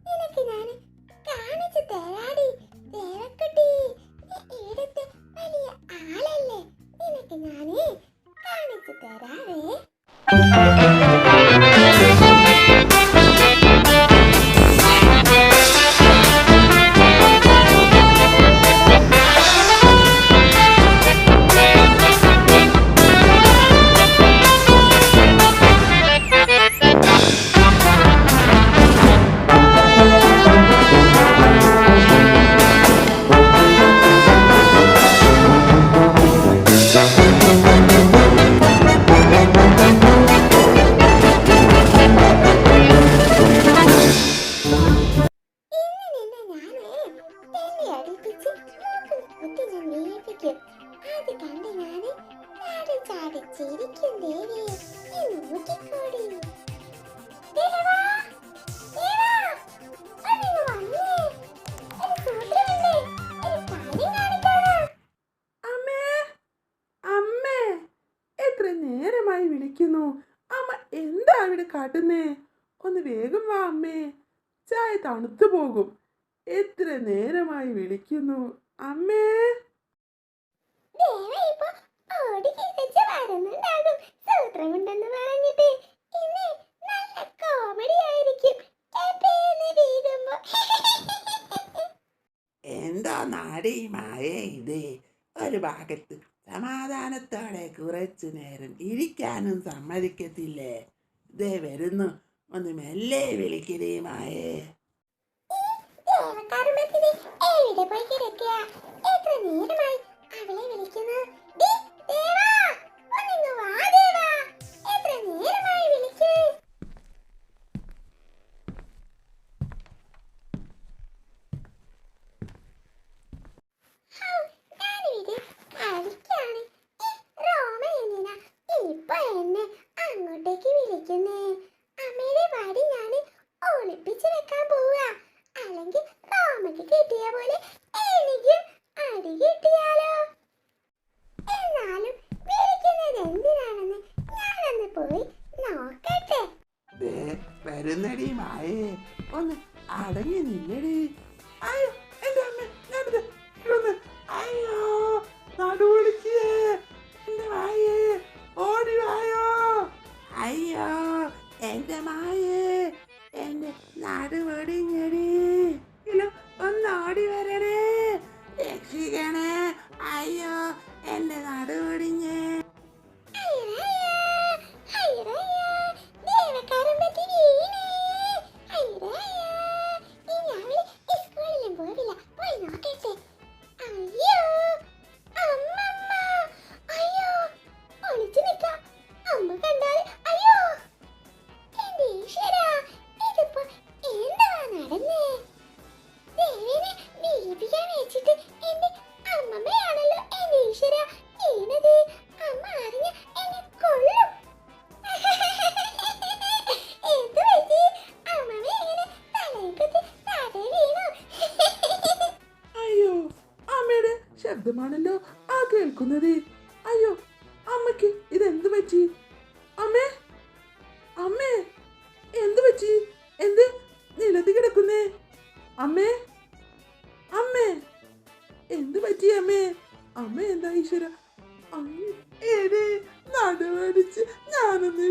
നിനക്ക് ഞാൻ കാണിച്ചു തരാടി ദേവക്കുട്ടി. നീ ഇവിടുത്തെ വലിയ ആളല്ലേ, നിനക്ക് ഞാനേ കാണിച്ചു തരാവേ. അത് കണ്ട് ഞാന് ചാടിച്ചിരിക്കും ദേവി. നീ നോക്കിക്കോടി. ദേവാ, ദേവാ, ഒന്നിങ്ങ് വന്നേ. ഒരു സൂത്രമുണ്ട്, ഒരു കാര്യം കാണിക്കാനാ. അമ്മേ, അമ്മേ, എത്ര നേരമായി വിളിക്കുന്നു. അമ്മ എന്താ ഇവിടെ കാട്ടുന്നേ? ഒന്ന് വേഗം വാ അമ്മേ, ചായ തണുത്തു പോകും. എത്ര നേരമായി വിളിക്കുന്നു അമ്മേ. ദേവ ഇപ്പൊ ഓടി കിതച്ച് വരുന്നുണ്ടാകും സൂത്രമുണ്ടെന്ന് പറഞ്ഞിട്ട്. ഇന്ന് നല്ല കോമഡി ആയിരിക്കും എപ്പേന്ന് വീഴുമ്പോ. എന്തോ നാടി മായേ ഇത്. ഒരു ഭാഗത്ത് സമാധാനത്തോടെ കുറച്ചു നേരം ഇരിക്കാനും സമ്മതിക്കത്തില്ലേ. ഇതേ വരുന്നു, ഒന്ന് മെല്ലെ വിളിക്കതേ മായേ. ദേവക്കാരുമ്പത്തിന് എവിടെ പോയി കിടക്കുക? എത്ര നേരമായി അവളെ വിളിക്കുന്നു. ദേവാ, ഒന്നിങ്ങ് വാ ദേവാ, എത്ര നേരമായി വിളിക്കൂ. ഞാനിവിടെ കളിക്കാണ്. റോമ എന്തിനാ ഇപ്പൊ എന്നെ അങ്ങോട്ടേക്ക് വിളിക്കുന്നേ? അമ്മയുടെ വടി ഞാൻ ഒളിപ്പിച്ച് വെക്കാൻ പോവാ. അല്ലെങ്കിൽ റോമയ്ക്ക് കിട്ടിയ പോലെ എനിക്കും അടി കിട്ടിയാലോ. എന്നാലും വിളിക്കുന്നത് എന്തിനാണെന്ന് ഞാനൊന്ന് പോയി നോക്കട്ടെ. വരുന്നടി മായേ, ഒന്ന് അടങ്ങി നിന്നടി. അയ്യോ എന്റെ അമ്മ, ഞാനിത് ഒന്ന് അയ്യോ നടുവിളിക്കേ. എന്റെ മായേ ഓടി വായോ. അയ്യോ എന്റെ മായേ, എന്റെ നടുവൊടിഞ്ഞടി. ഇല്ല, ഒന്ന് ഓടി വരണേ, രക്ഷിക്കണേ. അയ്യോ എന്റെ നടുവൊടിഞ്ഞേ. ശബ്ദമാണല്ലോ ആ കേൾക്കുന്നത്. അയ്യോ അമ്മയ്ക്ക് ഇതെന്ത് പറ്റി? അമ്മേ, അമ്മേ, എന്ത് പറ്റി? എന്ത് നിലത്ത് കിടക്കുന്നേ? അമ്മേ, അമ്മേ, എന്ത് പറ്റി അമ്മേ? അമ്മ എന്താ ഈശ്വര? നടുവടിച്ച് ഞാനൊന്ന്